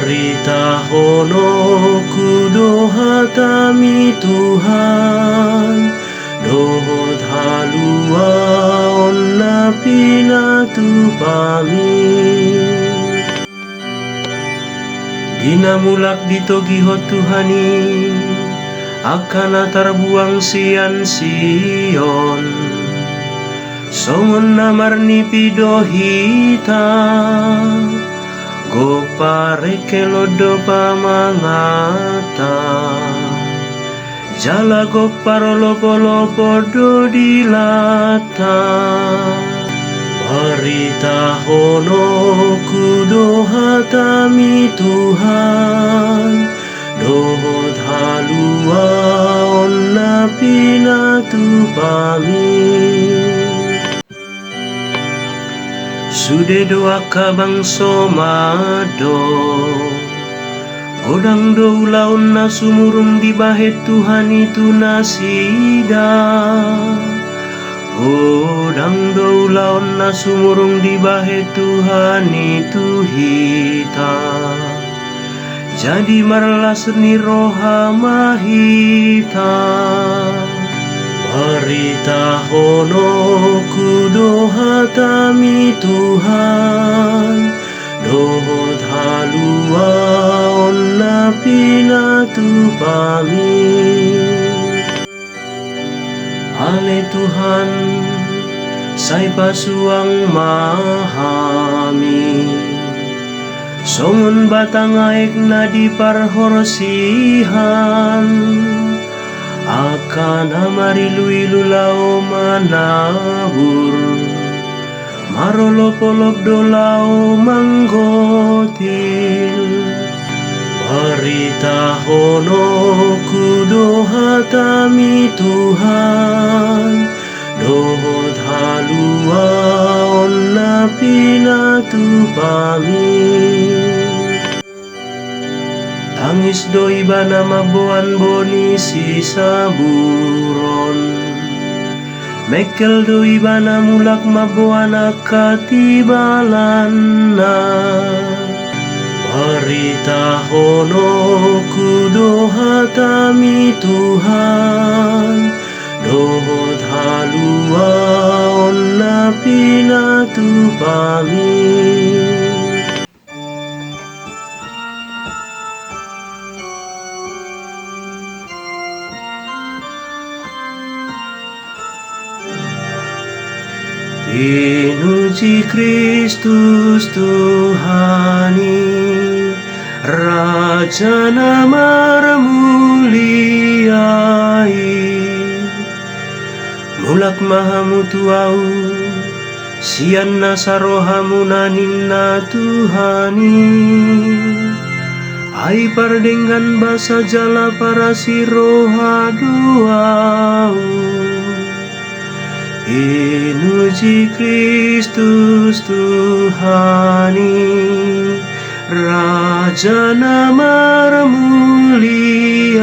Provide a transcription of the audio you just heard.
Paritahono kudoha tami Tuhan, dohot halua onna pinatu pami. Dinamulak ditogihot Tuhani, akana tarbuang sian Sion, songon namarni pidohita, gopare kelodo pamangata, jala goparo lopo-lopo do dilata. Paritahono kudoha tami Tuhan, dohot halua onna pinatu pami. Sude doa kabang somado, godang do ulaun na sumurung di bahet Tuhan itu nasida. Godang do ulaun na sumurung di bahet Tuhan itu hita. Jadi marlas ni roha mahita. Paritahono kudoha tami Tuhan, dohot halua onna pinatu pami. Ale Tuhan, sai pasuang mahami, songon batang aek na di parhorsihan, akan amarilu-ilu lao manabur, marolop-olop do lao manggotil. Paritahono kudoha tami Tuhan, dohot halua onna pinatu pami. Tangis do iba nama boan boni si saburon, mekel do iba mulak maboana katibalanna. Paritahono kudoha tami Tuhan, dohot halua onna pinatu pami. Pinuji Kristus Tuhani, Raja namar muliai, mulak mahamutu au, sian nasarohamu naninna Tuhani. Ai pardenggan basa jala para siroha duau. Pinuji Kristus Tuhani, Raja namar muliai.